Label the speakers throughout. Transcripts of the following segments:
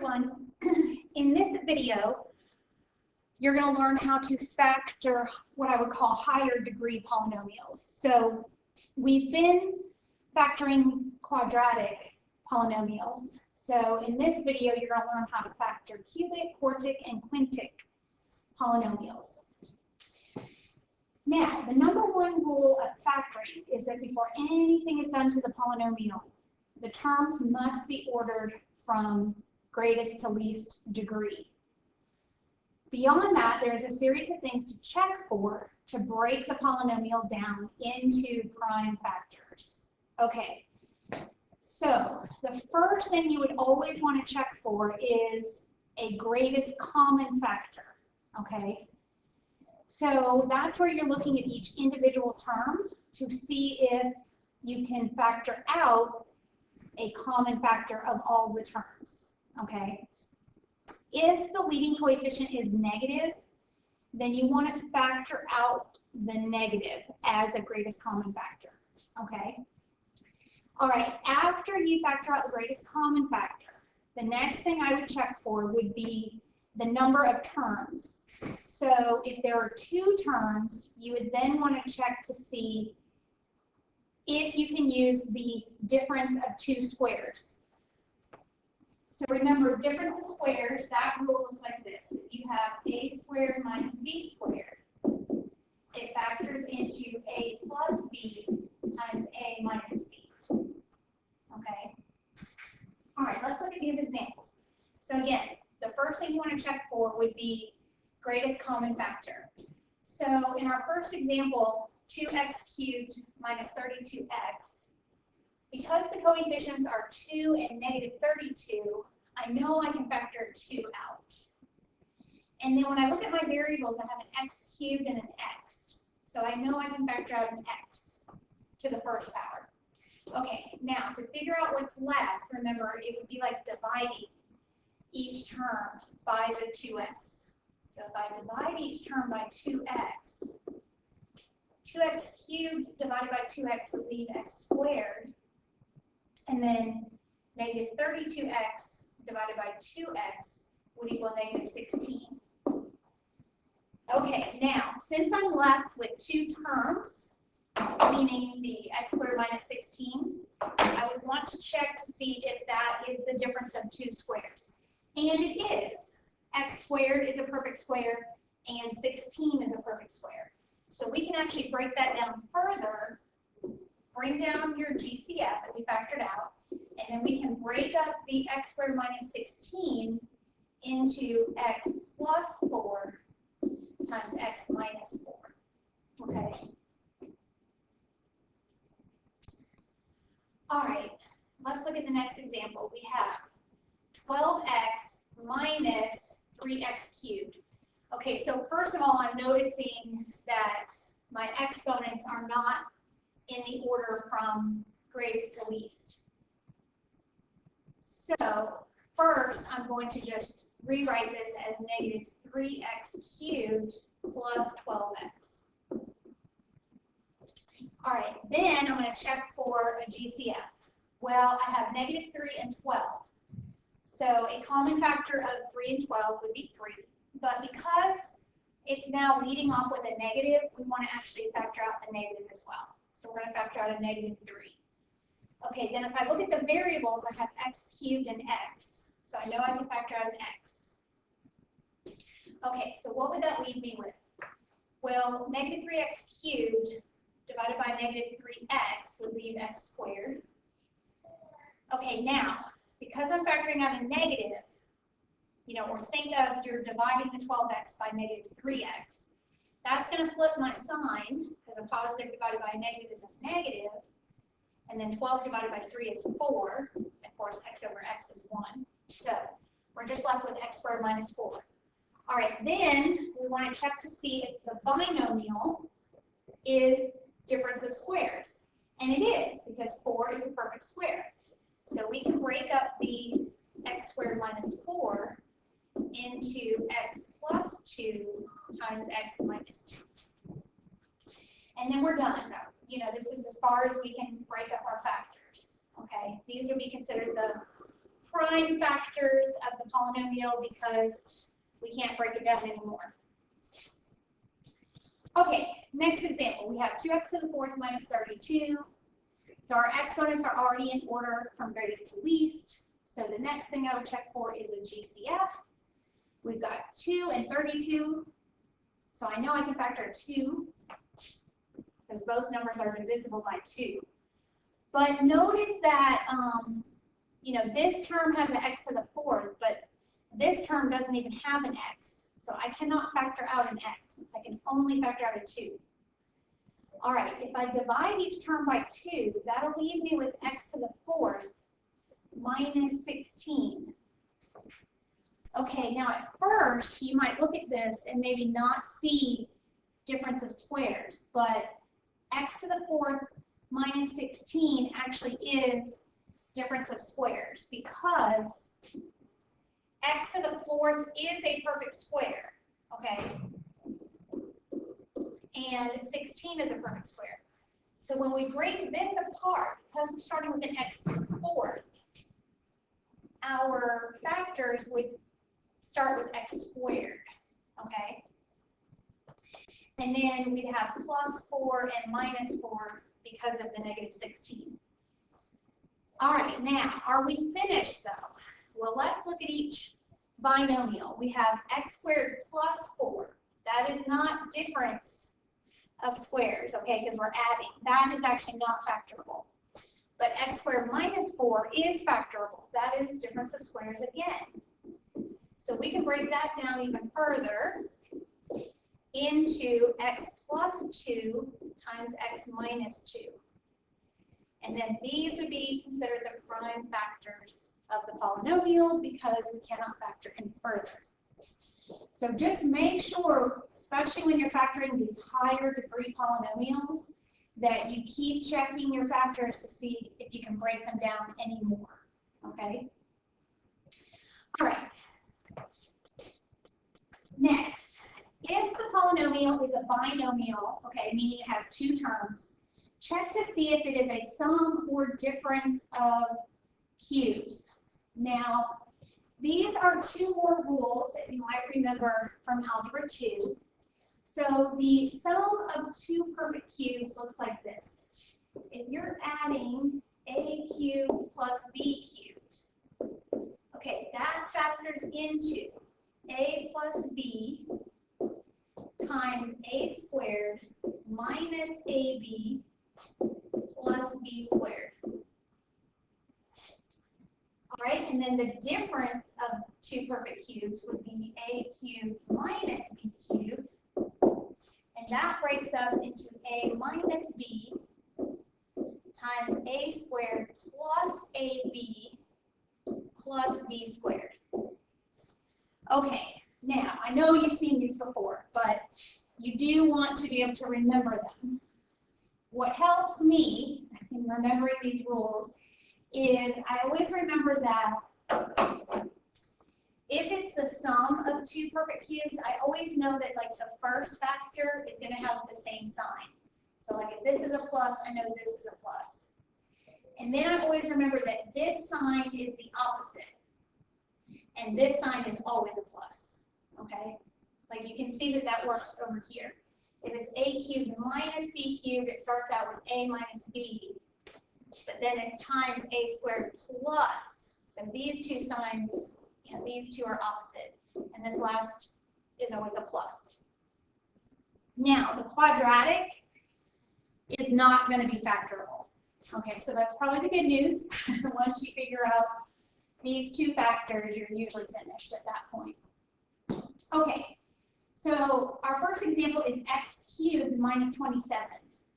Speaker 1: everyone. In this video, you're going to learn how to factor what I would call higher degree polynomials. So we've been factoring quadratic polynomials. So in this video, you're going to learn how to factor cubic, quartic, and quintic polynomials. Now, the number one rule of factoring is that before anything is done to the polynomial, the terms must be ordered from greatest to least degree. Beyond that, there's a series of things to check for to break the polynomial down into prime factors. Okay, so the first thing you would always want to check for is a greatest common factor, okay? So that's where you're looking at each individual term to see if you can factor out a common factor of all the terms, okay? If the leading coefficient is negative, then you want to factor out the negative as a greatest common factor, okay? All right, after you factor out the greatest common factor, the next thing I would check for would be the number of terms. So if there are two terms, you would then want to check to see if you can use the difference of two squares. So remember, difference of squares, that rule looks like this. If you have a squared minus b squared, it factors into a plus b times a minus b. Okay? All right, let's look at these examples. So again, the first thing you want to check for would be greatest common factor. So in our first example, 2x cubed minus 32x, because the coefficients are 2 and negative 32, I know I can factor 2 out. And then when I look at my variables, I have an x cubed and an x. So I know I can factor out an x to the first power. Okay, now to figure out what's left, remember, it would be like dividing each term by the 2x. So if I divide each term by 2x, 2x cubed divided by 2x would leave x squared. And then negative 32x divided by 2x would equal negative 16. Okay, now, since I'm left with two terms, meaning the x squared minus 16, I would want to check to see if that is the difference of two squares. And it is. X squared is a perfect square, and 16 is a perfect square. So we can actually break that down further, bring down your GCF that we factored out, and then we can break up the x squared minus 16 into x plus 4 times x minus 4. Okay? All right, let's look at the next example. We have 12x minus 3x cubed. Okay, so first of all, I'm noticing that my exponents are not in the order from greatest to least. So first, I'm going to just rewrite this as negative 3x cubed plus 12x. All right, then I'm going to check for a GCF. Well, I have negative 3 and 12. So a common factor of 3 and 12 would be 3. But because it's now leading off with a negative, we want to actually factor out the negative as well. So we're going to factor out a negative 3. Okay, then if I look at the variables, I have x cubed and x. So I know I can factor out an x. Okay, so what would that leave me with? Well, negative 3x cubed divided by negative 3x would leave x squared. Okay, now, because I'm factoring out a negative, or think of you're dividing the 12x by negative 3x, that's going to flip my sign, because a positive divided by a negative is a negative, and then 12 divided by 3 is 4. Of course, x over x is 1. So we're just left with x squared minus 4. All right, then we want to check to see if the binomial is difference of squares. And it is, because 4 is a perfect square. So we can break up the x squared minus 4 into x plus 2 times x minus 2. And then we're done. This is as far as we can break up our factors. Okay, these would be considered the prime factors of the polynomial because we can't break it down anymore. Okay, next example. We have 2x to the fourth minus 32. So our exponents are already in order from greatest to least. So the next thing I would check for is a GCF. We've got 2 and 32. So I know I can factor 2 because both numbers are divisible by 2. But notice that, you know, this term has an x to the fourth, but this term doesn't even have an x. So I cannot factor out an x. I can only factor out a 2. All right, if I divide each term by 2, that'll leave me with x to the fourth minus 16. Okay, now at first, you might look at this and maybe not see difference of squares, but x to the fourth minus 16 actually is difference of squares because x to the fourth is a perfect square, okay? And 16 is a perfect square. So when we break this apart, because we're starting with an x to the fourth, our factors would start with x squared, okay? And then we'd have plus 4 and minus 4 because of the negative 16. All right, now, are we finished though? Well, let's look at each binomial. We have x squared plus 4. That is not difference of squares, okay, because we're adding. That is actually not factorable. But x squared minus 4 is factorable. That is difference of squares again. So we can break that down even further into x plus 2 times x minus 2. And then these would be considered the prime factors of the polynomial because we cannot factor in further. So just make sure, especially when you're factoring these higher degree polynomials, that you keep checking your factors to see if you can break them down any more, okay? All right. Next, if the polynomial is a binomial, okay, meaning it has 2 terms, check to see if it is a sum or difference of cubes. Now, these are 2 more rules that you might remember from Algebra 2. So the sum of 2 perfect cubes looks like this. If you're adding a cubed plus b cubed, okay, that factors into a plus b times a squared minus ab plus b squared. All right, and then the difference of 2 perfect cubes would be a cubed minus b cubed, and that breaks up into a minus b times a squared plus ab plus b squared. Okay, now I know you've seen these before, but you do want to be able to remember them. What helps me in remembering these rules is I always remember that if it's the sum of 2 perfect cubes, I always know that like the first factor is going to have the same sign. So like if this is a plus, I know this is a plus. And then I always remember that this sign is the opposite. And this sign is always a plus, okay? Like you can see that that works over here. If it's a cubed minus b cubed, it starts out with a minus b, but then it's times a squared plus. So these 2 signs, you know, these 2 are opposite, and this last is always a plus. Now, the quadratic is not going to be factorable. Okay, so that's probably the good news. Once you figure out these 2 factors, you're usually finished at that point. Okay, so our first example is x cubed minus 27.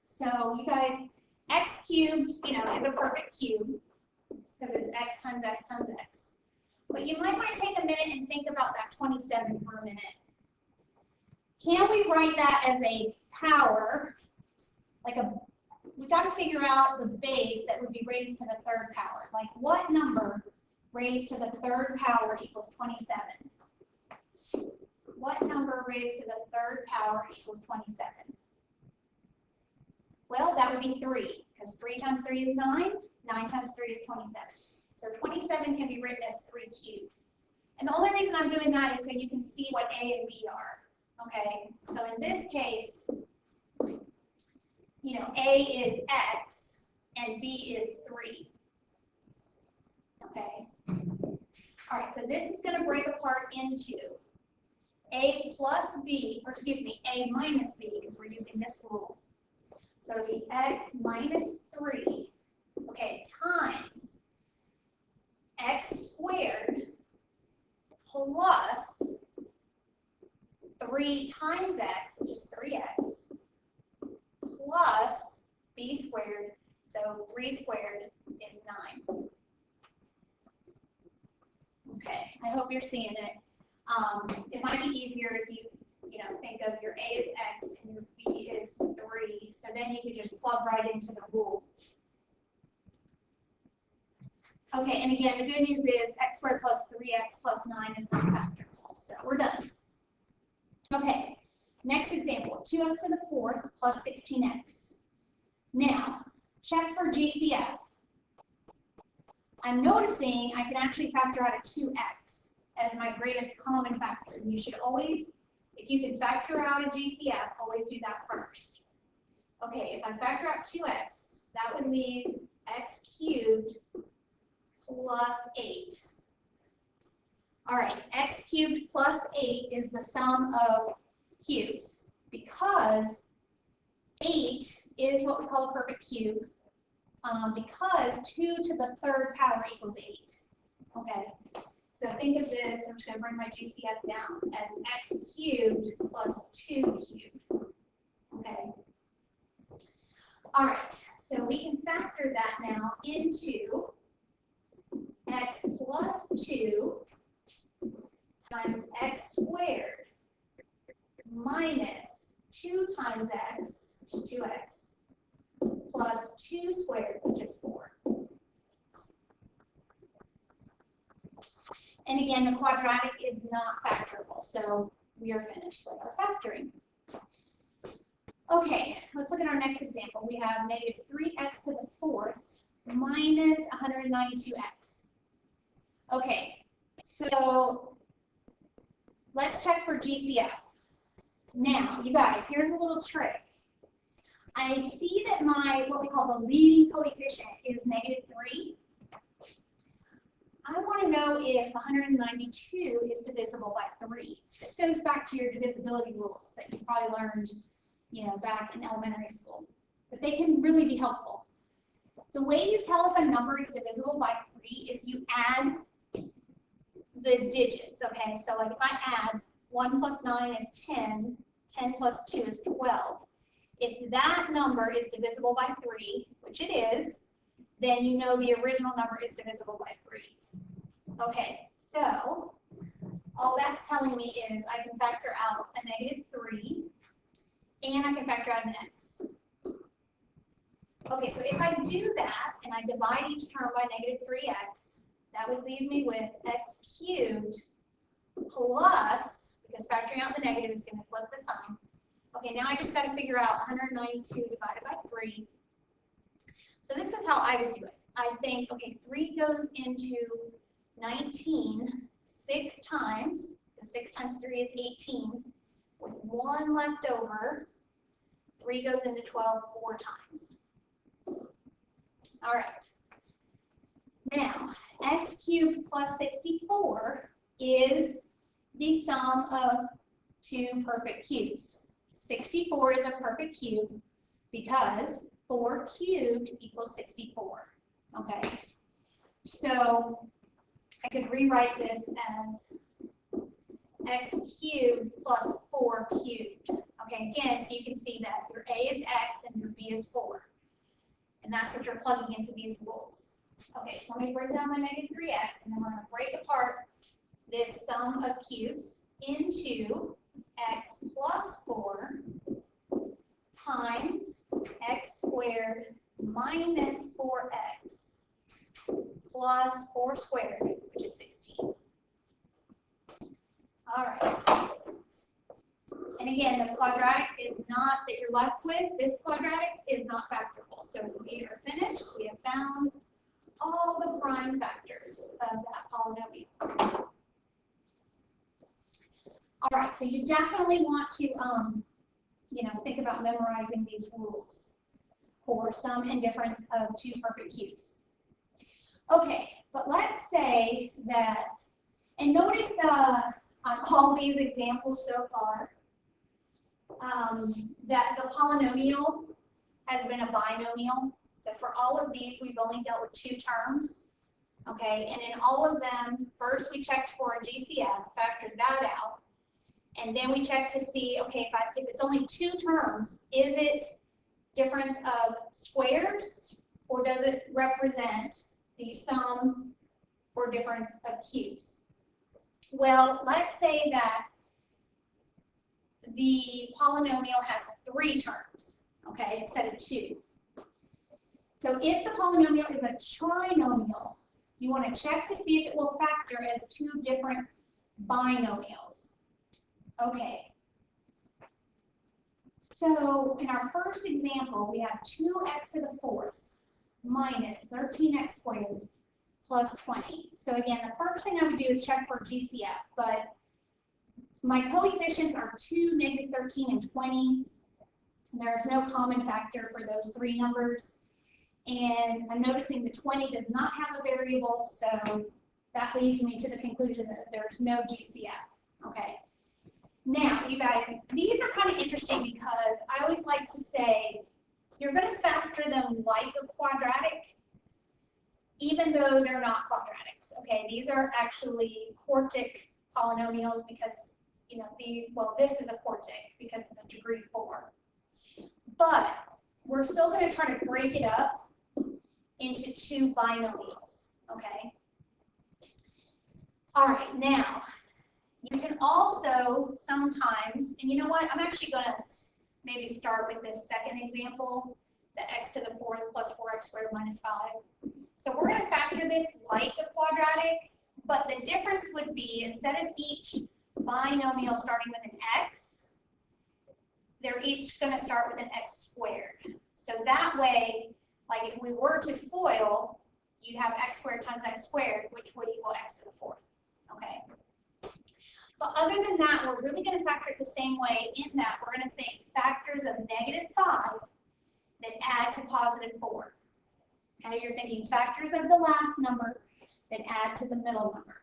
Speaker 1: So you guys, x cubed, you know, is a perfect cube because it's x times x times x. But you might want to take a minute and think about that 27 for a minute. Can we write that as a power, like we got to figure out the base that would be raised to the 3rd power. Like what number raised to the 3rd power equals 27? What number raised to the 3rd power equals 27? Well, that would be 3, because 3 times 3 is 9. 9 times 3 is 27. So 27 can be written as 3 cubed. And the only reason I'm doing that is so you can see what A and B are. Okay, so in this case, you know, A is X and B is 3. Okay. All right, so this is going to break apart into A plus B, or excuse me, A minus B, because we're using this rule. So it'll be X minus 3, okay, times X squared plus 3 times X, which is 3X, plus B squared, so 3 squared is 9. Okay, I hope you're seeing it. It might be easier if you think of your A is X and your B is 3, so then you can just plug right into the rule. Okay, and again, the good news is X squared plus 3X plus 9 is not factorable, so we're done. Okay, next example, 2X to the 4th plus 16X. Now, check for GCF. I'm noticing I can actually factor out a 2x as my greatest common factor. You should always, if you can factor out a GCF, always do that first. Okay, if I factor out 2x, that would leave x cubed plus 8. All right, x cubed plus 8 is the sum of cubes because 8 is what we call a perfect cube. Because 2 to the 3rd power equals 8. Okay, so think of this, I'm just going to bring my GCF down as x cubed plus 2 cubed. Okay. All right, so we can factor that now into x plus 2 times x squared minus 2 times x, which is 2x, plus 2 squared, which is 4. And again, the quadratic is not factorable, so we are finished with our factoring. Okay, let's look at our next example. We have negative 3x to the 4th minus 192x. Okay, so let's check for GCF. Now, you guys, here's a little trick. I see that my, what we call the leading coefficient is negative 3. I want to know if 192 is divisible by 3. This goes back to your divisibility rules that you probably learned, back in elementary school. But they can really be helpful. The way you tell if a number is divisible by 3 is you add the digits, okay? So like if I add 1 plus 9 is 10, 10 plus 2 is 12. If that number is divisible by 3, which it is, then you know the original number is divisible by 3. Okay, so all that's telling me is I can factor out a negative 3, and I can factor out an x. Okay, so if I do that, and I divide each term by negative 3x, that would leave me with x cubed plus, because factoring out the negative is going to flip the sign. Okay, now I just got to figure out 192 divided by 3. So this is how I would do it. I think, okay, 3 goes into 19 6 times, because 6 times 3 is 18, with 1 left over. 3 goes into 12 4 times. All right. Now, x cubed plus 64 is the sum of 2 perfect cubes. 64 is a perfect cube because 4 cubed equals 64. Okay, so I could rewrite this as x cubed plus 4 cubed. Okay, again, so you can see that your A is x and your B is 4. And that's what you're plugging into these rules. Okay, so let me bring down my negative 3x, and then we're going to break apart this sum of cubes into x plus 4 times x squared minus 4x plus 4 squared, which is 16. All right. And again, the quadratic is not that you're left with. This quadratic is not factorable. So we are finished. We have found all the prime factors. polynomial. All right, so you definitely want to, think about memorizing these rules for sum and difference of two perfect cubes. Okay, but let's say that, and notice on all these examples so far, that the polynomial has been a binomial. So for all of these, we've only dealt with two terms. Okay, and in all of them, first we checked for a GCF, factored that out, and then we checked to see, okay, if it's only two terms, is it difference of squares, or does it represent the sum or difference of cubes? Well, let's say that the polynomial has three terms, okay, instead of two. So if the polynomial is a trinomial, you want to check to see if it will factor as two different binomials. Okay. So in our first example, we have 2x to the fourth minus 13x squared plus 20. So again, the first thing I would do is check for GCF, but my coefficients are 2, negative 13, and 20. There's no common factor for those three numbers. And I'm noticing the 20 does not have a variable, so that leads me to the conclusion that there's no GCF. Okay. Now, you guys, these are kind of interesting because I always like to say you're going to factor them like a quadratic, even though they're not quadratics. Okay, these are actually quartic polynomials because, this is a quartic because it's a degree 4. But we're still going to try to break it up into two binomials, okay? All right, now, you can also sometimes, and you know what, I'm actually going to maybe start with this second example, the x to the fourth plus 4x squared minus 5. So we're going to factor this like a quadratic, but the difference would be instead of each binomial starting with an x, they're each going to start with an x squared. So that way, like if we were to FOIL, you'd have x squared times x squared, which would equal x to the fourth. Okay. But other than that, we're really going to factor it the same way in that we're going to think factors of negative 5 that add to positive 4. Okay, you're thinking factors of the last number that add to the middle number.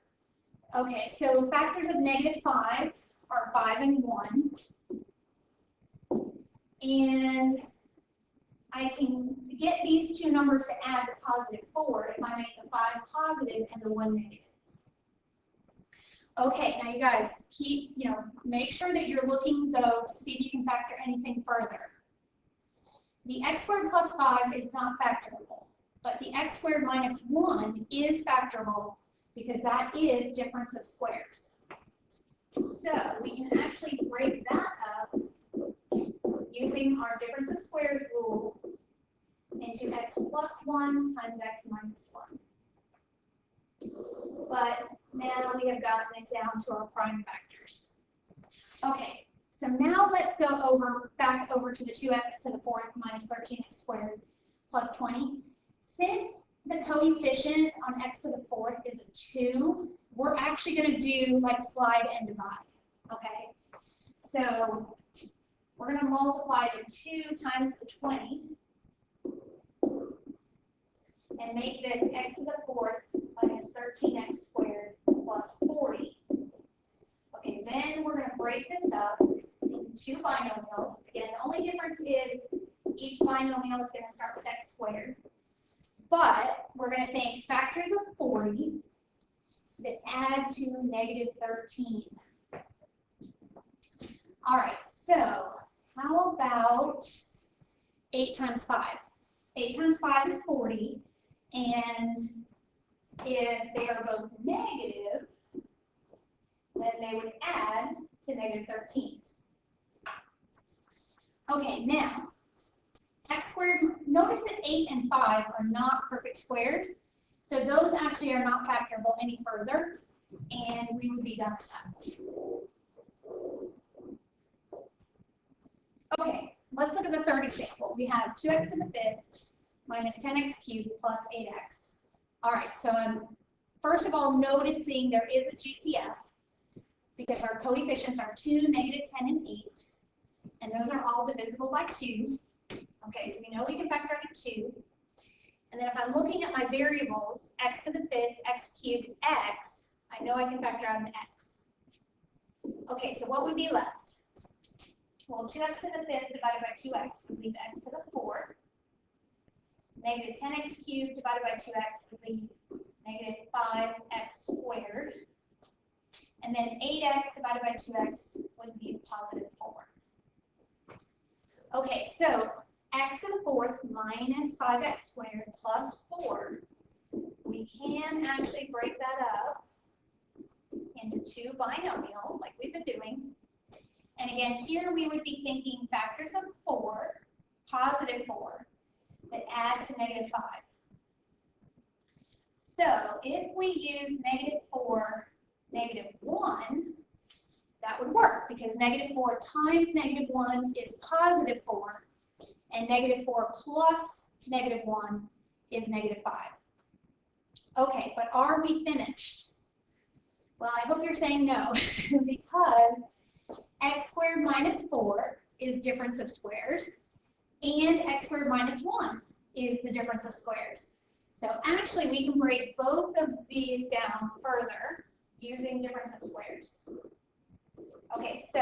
Speaker 1: Okay, so factors of negative 5 are 5 and 1. And I can get these two numbers to add to positive 4 if I make the 5 positive and the 1 negative. Okay, now you guys make sure that you're looking though to see if you can factor anything further. The x squared plus 5 is not factorable, but the x squared minus 1 is factorable because that is difference of squares. So we can actually break that up using our difference of squares rule into x plus 1 times x minus 1. But now we have gotten it down to our prime factors. Okay, so now let's go back over to the 2x to the fourth minus 13x squared plus 20. Since the coefficient on x to the fourth is a 2, we're actually going to do like slide and divide. Okay, so we're going to multiply the 2 times the 20 and make this x to the fourth minus 13x squared plus 40. Okay, then we're going to break this up into two binomials. Again, the only difference is each binomial is going to start with x squared. But we're going to think factors of 40 that add to negative 13. All right, so how about 8 times 5? 8 times 5 is 40, and if they are both negative, then they would add to negative 13. Okay, now, x squared, notice that 8 and 5 are not perfect squares, so those actually are not factorable any further, and we would be done with that. Okay, let's look at the third example. We have 2x to the fifth minus 10x cubed plus 8x. All right, so I'm first of all, noticing there is a GCF because our coefficients are 2, -10, and 8, and those are all divisible by 2. Okay, so we know we can factor out a 2. And then if I'm looking at my variables, x to the 5th, x cubed, x, I know I can factor out an x. Okay, so what would be left? Well, 2x to the 5th divided by 2x would leave x to the 4th. -10x cubed divided by 2x would leave -5x squared. And then 8x divided by 2x would leave +4. Okay, so x to the 4th minus 5x squared plus 4. We can actually break that up into 2 binomials like we've been doing. And again, here we would be thinking factors of 4, +4, that add to -5. So if we use -4, -1, that would work because -4 times -1 is +4, and -4 plus -1 is -5. Okay, but are we finished? Well, I hope you're saying no, because x squared minus 4 is difference of squares, and x squared minus 1 is the difference of squares. So actually, we can break both of these down further using difference of squares. Okay, so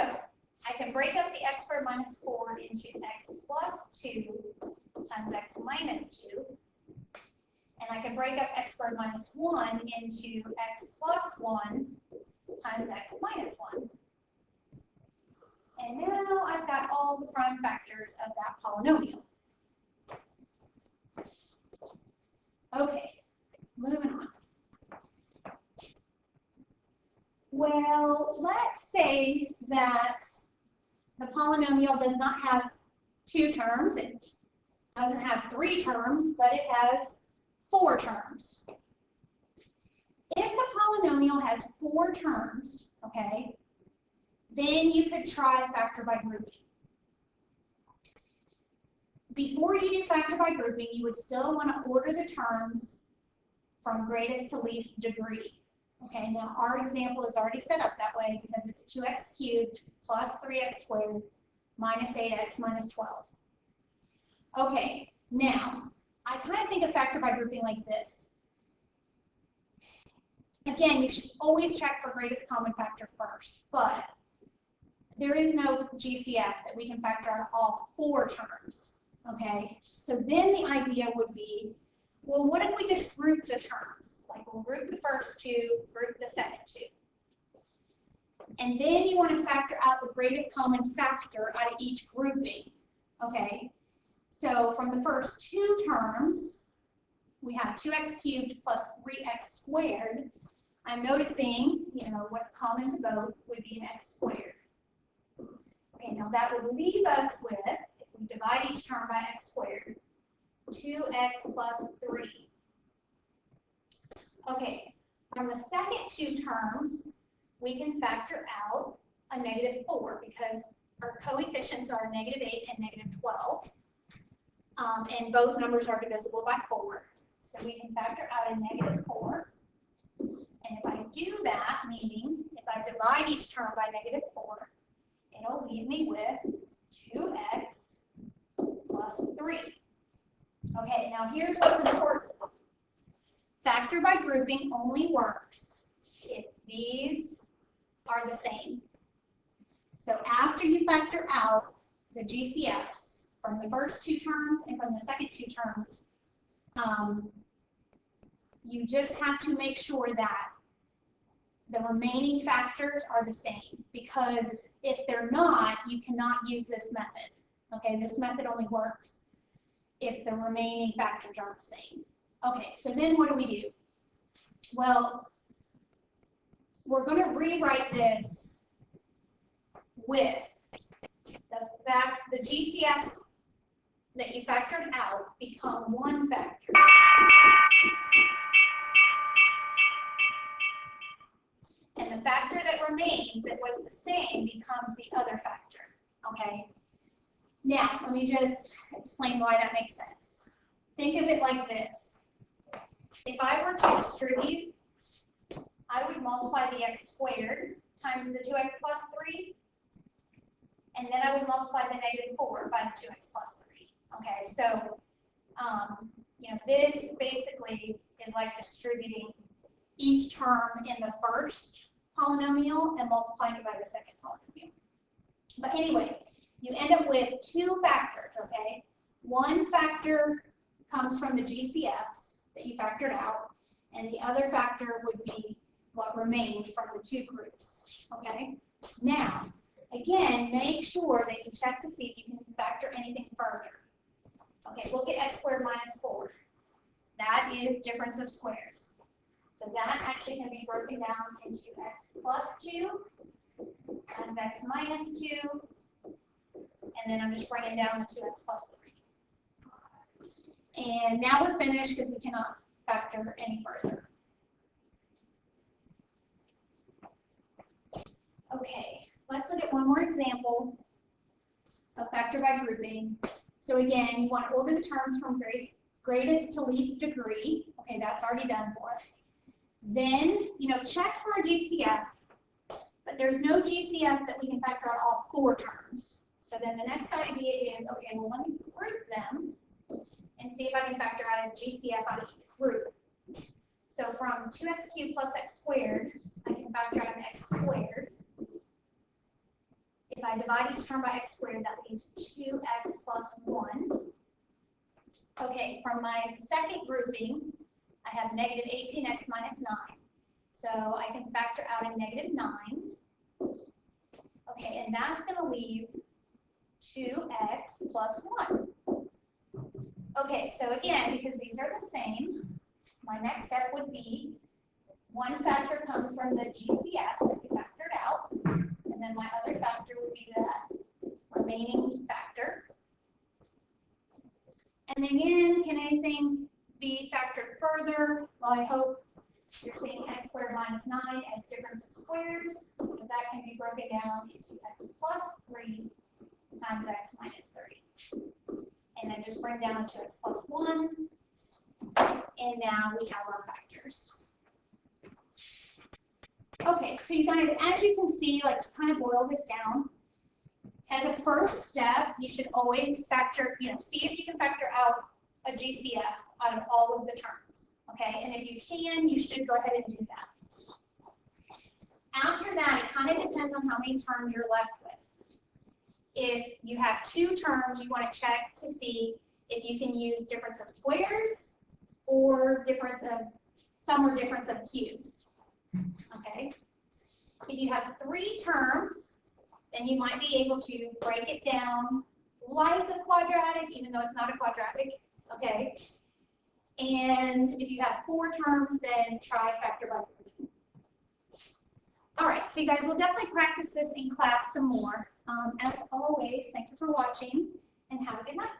Speaker 1: I can break up the x squared minus 4 into x plus 2 times x minus 2. And I can break up x squared minus 1 into x plus 1 times x minus 1. And now I've got all the prime factors of that polynomial. Okay, moving on. Well, let's say that the polynomial does not have 2 terms. It doesn't have 3 terms, but it has 4 terms. If the polynomial has 4 terms, okay, then you could try factor by grouping. Before you do factor by grouping, you would still want to order the terms from greatest to least degree. Okay, now our example is already set up that way because it's 2x cubed plus 3x squared minus 8x minus 12. Okay, now I kind of think of factor by grouping like this. Again, you should always check for greatest common factor first, but there is no GCF that we can factor out all 4 terms. Okay, so then the idea would be, well, what if we just group the terms? Like we'll group the first 2, group the second 2. And then you want to factor out the greatest common factor out of each grouping. Okay, so from the first 2 terms, we have 2x cubed plus 3x squared. I'm noticing, what's common to both would be an x squared. Okay, now that would leave us with, if we divide each term by x squared, 2x plus 3. Okay, from the second 2 terms, we can factor out a -4 because our coefficients are -8 and -12. And both numbers are divisible by 4. So we can factor out a -4. And if I do that, meaning if I divide each term by -4, it'll leave me with 2x plus 3. Okay, now here's what's important. Factor by grouping only works if these are the same. So after you factor out the GCFs from the first 2 terms and from the second 2 terms, you just have to make sure that the remaining factors are the same, because if they're not, you cannot use this method. Okay, this method only works if the remaining factors are the same. Okay, so then what do? Well, we're going to rewrite this with the GCFs that you factored out become one factor. And the factor that remains that was the same becomes the other factor. Okay? Now, let me just explain why that makes sense. Think of it like this. If I were to distribute multiply the x squared times the 2x plus 3, and then I would multiply the negative 4 by the 2x plus 3. Okay, so this basically is like distributing each term in the first polynomial and multiplying it by the second polynomial. But anyway, you end up with two factors, okay? One factor comes from the GCFs that you factored out, and the other factor would be what remained from the two groups, okay? Now, again, make sure that you check to see if you can factor anything further. Okay, look at x squared minus 4. That is difference of squares. So that actually can be broken down into x plus 2 times x minus 2, and then I'm just bringing down the 2x plus 3. And now we're finished because we cannot factor any further. Okay, let's look at one more example of factor by grouping. So again, you want to order the terms from greatest to least degree. Okay, that's already done for us. Then, check for a GCF, but there's no GCF that we can factor out all 4 terms. So then the next idea is, okay, well, let me group them and see if I can factor out a GCF out of each group. So from 2x cubed plus x squared, I can factor out an x squared. If I divide each term by x squared, that leaves 2x plus 1. Okay, from my second grouping, I have negative 18x minus 9. So I can factor out a negative 9. Okay, and that's going to leave 2x plus 1. Okay, so again, because these are the same, my next step would be one factor comes from the GCS that we factored out, and then my other factor would be that remaining factor. And again, can anything be factored further? Well, I hope you're seeing x squared minus 9 as difference of squares, because that can be broken down into x plus 3 times x minus 3. And then just bring down 2x plus 1, and now we have our factors. Okay, so you guys, as you can see, like to kind of boil this down, as a first step, you should always factor, see if you can factor out a GCF out of all of the terms, okay? And if you can, you should go ahead and do that. After that, it kind of depends on how many terms you're left with. If you have 2 terms, you want to check to see if you can use difference of squares or difference of sum or difference of cubes. Okay. If you have 3 terms, then you might be able to break it down like a quadratic, even though it's not a quadratic. Okay. And if you have 4 terms, then try factor by grouping. All right, so you guys will definitely practice this in class some more. As always, thank you for watching, and have a good night.